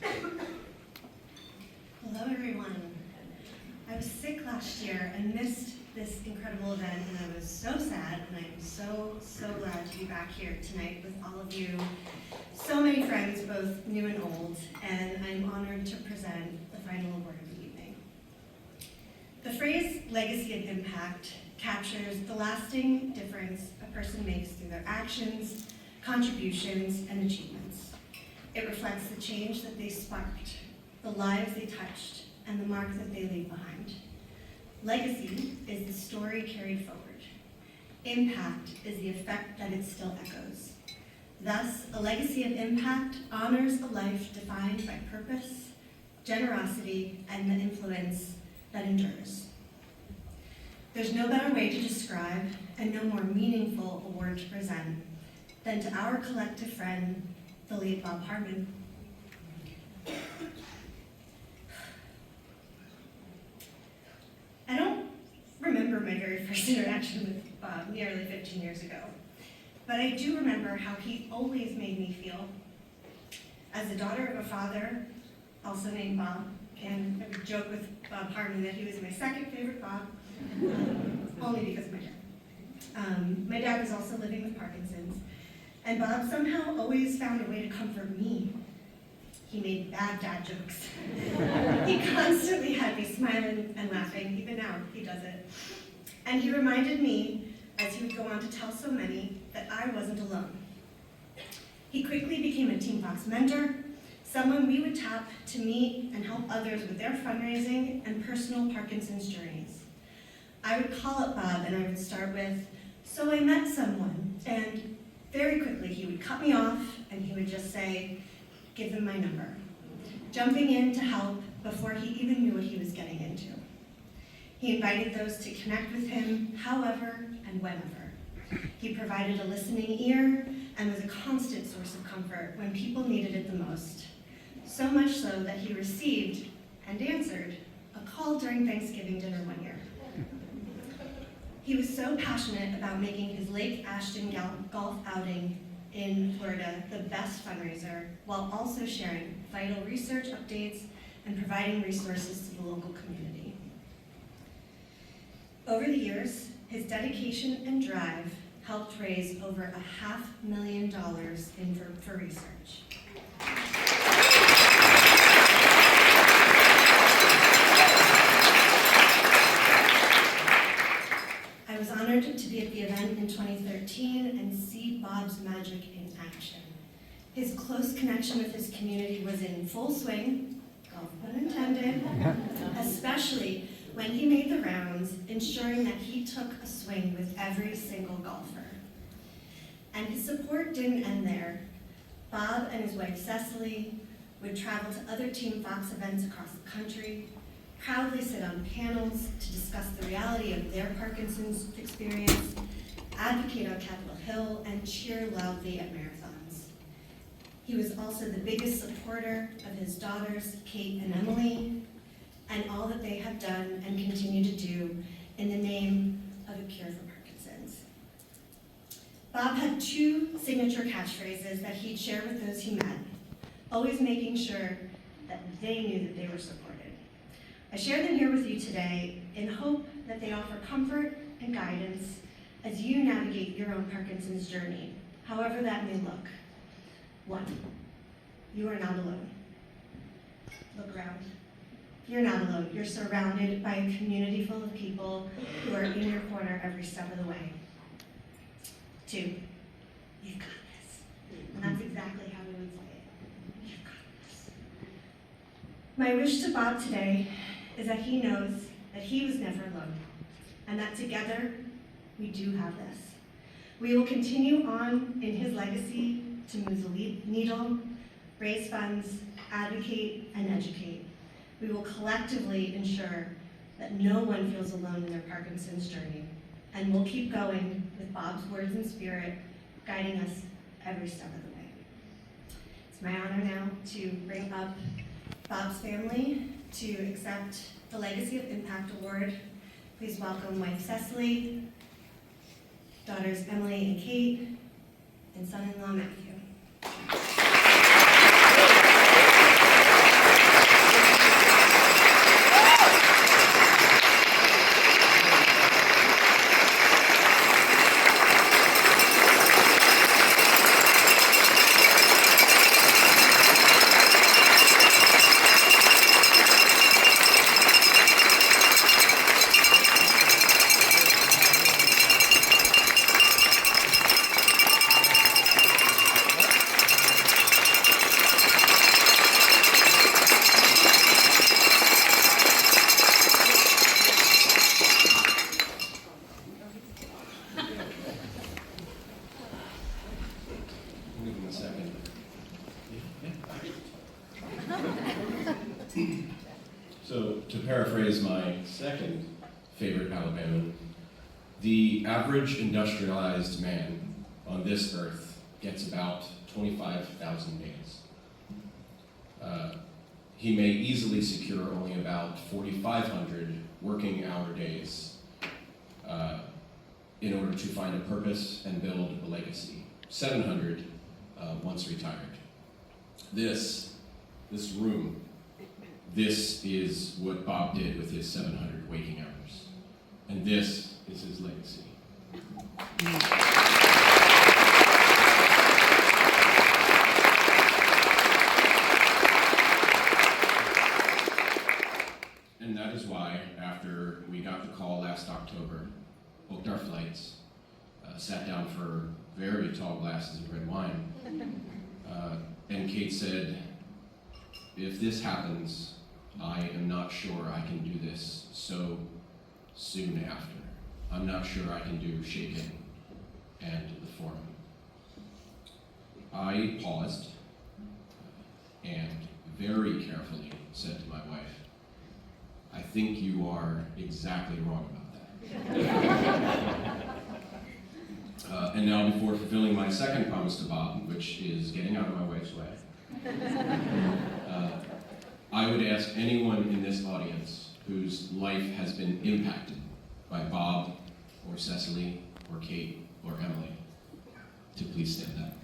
Hello, everyone. I was sick last year and missed this incredible event, and I was so sad, and I'm so glad to be back here tonight with all of you. So many friends, both new and old, and I'm honored to present the final award of the evening. The phrase legacy and impact captures the lasting difference a person makes through their actions, contributions, and achievements. It reflects the change that they sparked, the lives they touched, and the mark that they leave behind. Legacy is the story carried forward. Impact is the effect that it still echoes. Thus, a legacy of impact honors a life defined by purpose, generosity, and the influence that endures. There's no better way to describe and no more meaningful award to present than to our collective friend, the late Bob Harmon. I don't remember my very first interaction with Bob nearly 15 years ago, but I do remember how he always made me feel. As the daughter of a father, also named Bob, and I would joke with Bob Harmon that he was my second favorite Bob, only because of my dad. My dad was also living with Parkinson's, and Bob somehow always found a way to comfort me. He made bad dad jokes. He constantly had me smiling and laughing. Even now, he does it. And he reminded me, as he would go on to tell so many, that I wasn't alone. He quickly became a Team Fox mentor, someone we would tap to meet and help others with their fundraising and personal Parkinson's journeys. I would call up Bob and I would start with, "So I met someone," and very quickly he would cut me off and he would just say, "Give him my number," jumping in to help before he even knew what he was getting into. He invited those to connect with him however and whenever. He provided a listening ear and was a constant source of comfort when people needed it the most. So much so that he received and answered a call during Thanksgiving dinner one year. He was so passionate about making his Lake Ashton golf outing in Florida the best fundraiser, while also sharing vital research updates and providing resources to the local community. Over the years, his dedication and drive helped raise over $500,000 for research. I was honored to be at the event in 2013 and see Bob's magic in action. His close connection with his community was in full swing, golf pun intended, especially when he made the rounds, ensuring that he took a swing with every single golfer. And his support didn't end there. Bob and his wife Cecily would travel to other Team Fox events across the country, proudly sit on panels to discuss the reality of their Parkinson's experience, advocate on Capitol Hill, and cheer loudly at marathons. He was also the biggest supporter of his daughters, Kate and Emily, and all that they have done and continue to do in the name of a cure for Parkinson's. Bob had two signature catchphrases that he'd share with those he met, always making sure that they knew that they were supported. I share them here with you today in hope that they offer comfort and guidance as you navigate your own Parkinson's journey, however that may look. 1, you are not alone. Look around. You're not alone. You're surrounded by a community full of people who are in your corner every step of the way. 2, you've got this. And that's exactly how we would say it. You've got this. My wish to Bob today is that he knows that he was never alone, and that together we do have this. We will continue on in his legacy to move the needle, raise funds, advocate, and educate. We will collectively ensure that no one feels alone in their Parkinson's journey, and we'll keep going with Bob's words and spirit guiding us every step of the way. It's my honor now to bring up Bob's family to accept the Legacy of Impact Award. Please welcome wife Cecily, daughters Emily and Kate, and son-in-law Matthew. So, to paraphrase my second favorite Alabaman, the average industrialized man on this earth gets about 25,000 days. He may easily secure only about 4,500 working hour days in order to find a purpose and build a legacy. 700 once retired. This room, this is what Bob did with his 700 waking hours. And this is his legacy. And that is why, after we got the call last October, booked our flights, sat down for very tall glasses of red wine, and Kate said, if this happens, I am not sure I can do this so soon after. I'm not sure I can do Shaken and the Forum. I paused and very carefully said to my wife, I think you are exactly wrong about that. And now, before fulfilling my second promise to Bob, which is getting out of my wife's way, I would ask anyone in this audience whose life has been impacted by Bob, or Cecily, or Kate, or Emily, to please stand up.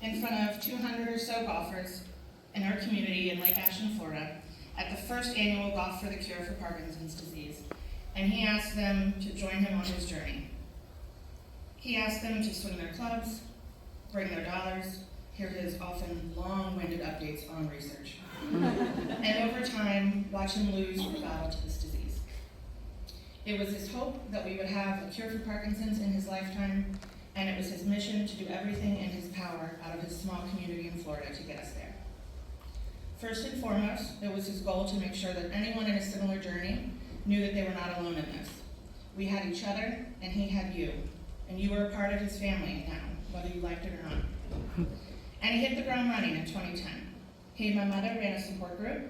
In front of 200 or so golfers in our community in Lake Ashton, Florida, at the first annual Golf for the Cure for Parkinson's disease, and he asked them to join him on his journey. He asked them to swing their clubs, bring their dollars, hear his often long-winded updates on research, and over time, watch him lose the battle to this disease. It was his hope that we would have a cure for Parkinson's in his lifetime, and it was his mission to do everything in his power out of his small community in Florida to get us there. First and foremost, it was his goal to make sure that anyone in a similar journey knew that they were not alone in this. We had each other, and he had you, and you were a part of his family now, whether you liked it or not. And he hit the ground running in 2010. He and my mother ran a support group.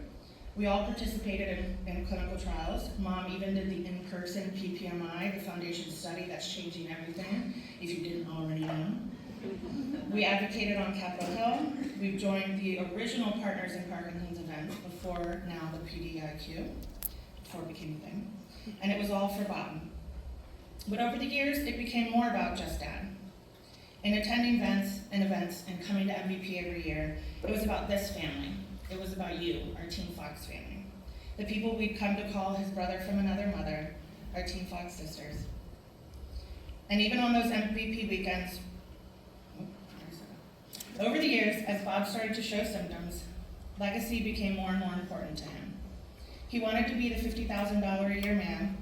We all participated in clinical trials. Mom even did the in-person PPMI, the foundation study that's changing everything, if you didn't already know. We advocated on Capitol Hill. We've joined the original Partners in Parkinson's events before now the PDIQ, before it became a thing. And it was all for Bob. But over the years, it became more about just Dad. In attending events and coming to MVP every year, it was about this family. It was about you, our Team Fox family. The people we'd come to call his brother from another mother, our Team Fox sisters. And even on those MVP weekends, over the years, as Bob started to show symptoms, legacy became more and more important to him. He wanted to be the $50,000 a year man.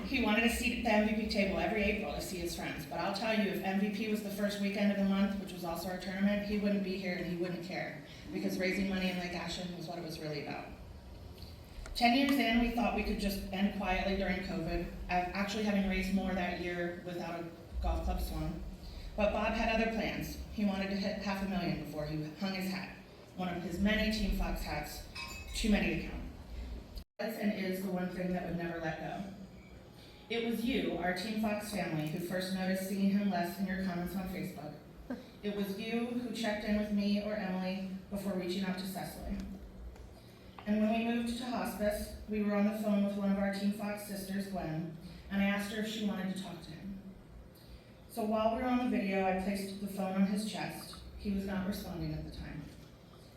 He wanted a seat at the MVP table every April to see his friends. But I'll tell you, if MVP was the first weekend of the month, which was also our tournament, he wouldn't be here and he wouldn't care, because raising money in Lake Ashton was what it was really about. 10 years in, we thought we could just end quietly during COVID, actually having raised more that year without a golf club swung. But Bob had other plans. He wanted to hit $500,000 before he hung his hat, one of his many Team Fox hats, too many to count. And is the one thing that would never let go. It was you, our Team Fox family, who first noticed seeing him less in your comments on Facebook. It was you who checked in with me or Emily before reaching out to Cecily. And when we moved to hospice, we were on the phone with one of our Team Fox sisters, Gwen, and I asked her if she wanted to talk to him. So while we were on the video, I placed the phone on his chest. He was not responding at the time.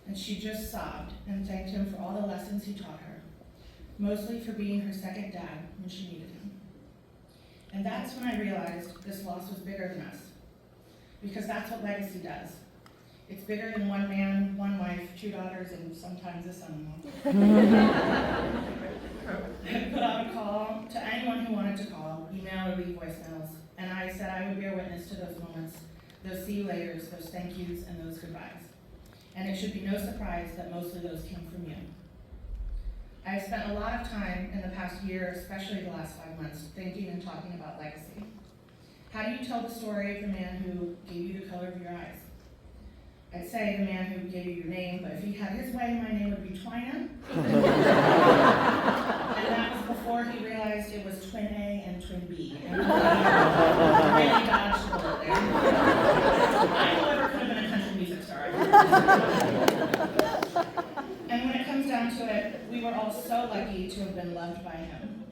And she just sobbed and thanked him for all the lessons he taught her, mostly for being her second dad when she needed him. And that's when I realized this loss was bigger than us, because that's what legacy does. It's bigger than one man, one wife, 2 daughters, and sometimes a son-in-law. anyone who wanted to call, email, or leave voicemails, and I said I would be a witness to those moments, those see you laters, those thank yous, and those goodbyes. And it should be no surprise that most of those came from you. I have spent a lot of time in the past year, especially the last 5 months, thinking and talking about legacy. How do you tell the story of the man who gave you the color of your eyes? I'd say the man who gave you your name, but if he had his way, my name would be Twina. And that was before he realized it was Twin A and Twin B. And really dodged a bullet there. I, however, could have been a country music star. And when it comes down to it, we were all so lucky to have been loved by him.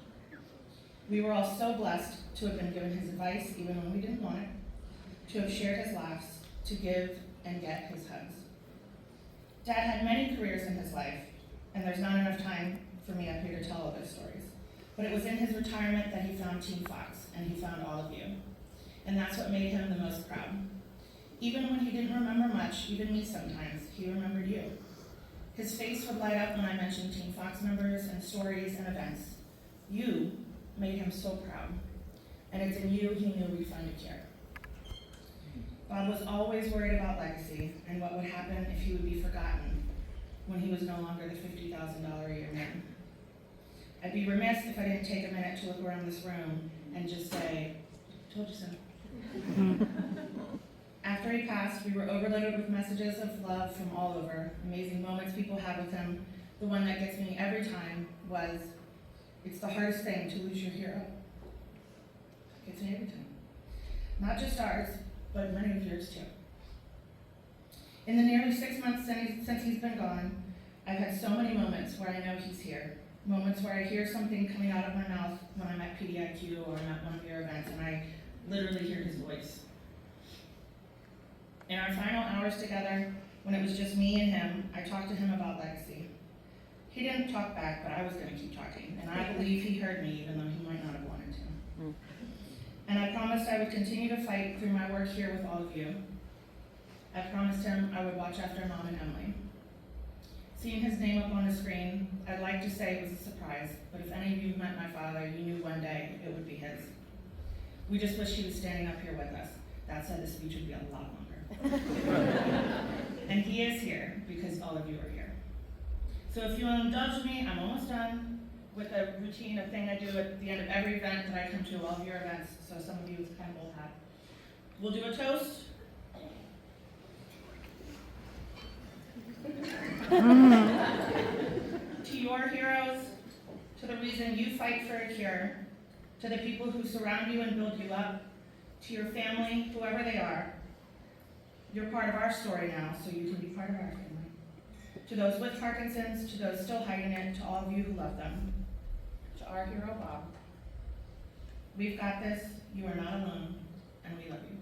We were all so blessed to have been given his advice, even when we didn't want it, to have shared his laughs, to give and get his hugs. Dad had many careers in his life, and there's not enough time for me up here to tell all those stories. But it was in his retirement that he found Team Fox, and he found all of you. And that's what made him the most proud. Even when he didn't remember much, even me sometimes, he remembered you. His face would light up when I mentioned Team Fox members and stories and events. You made him so proud. And it's in you he knew we found a cure. Bob was always worried about legacy and what would happen if he would be forgotten when he was no longer the $50,000 a year man. I'd be remiss if I didn't take a minute to look around this room and just say, told you so. After he passed, we were overloaded with messages of love from all over, amazing moments people had with him. The one that gets me every time was, it's the hardest thing to lose your hero. Gets me every time. Not just ours, but many of yours too. In the nearly 6 months since he's been gone, I've had so many moments where I know he's here. Moments where I hear something coming out of my mouth when I'm at PDIQ or I'm at one of your events and I literally hear his voice. In our final hours together, when it was just me and him, I talked to him about legacy. He didn't talk back, but I was going to keep talking, and I believe he heard me even though he might not have wanted to. And I promised I would continue to fight through my work here with all of you. I promised him I would watch after Mom and Emily. Seeing his name up on the screen, I'd like to say it was a surprise, but if any of you met my father, you knew one day it would be his. We just wish he was standing up here with us. That said, the speech would be a lot longer. And he is here because all of you are here. So if you will indulge me, I'm almost done with a routine, a thing I do at the end of every event that I come to, all of your events, so some of you kind of will have. We'll do a toast. To your heroes, to the reason you fight for a cure, to the people who surround you and build you up, to your family, whoever they are. You're part of our story now, so you can be part of our family. To those with Parkinson's, to those still hiding it, to all of you who love them. To our hero, Bob. We've got this, you are not alone, and we love you.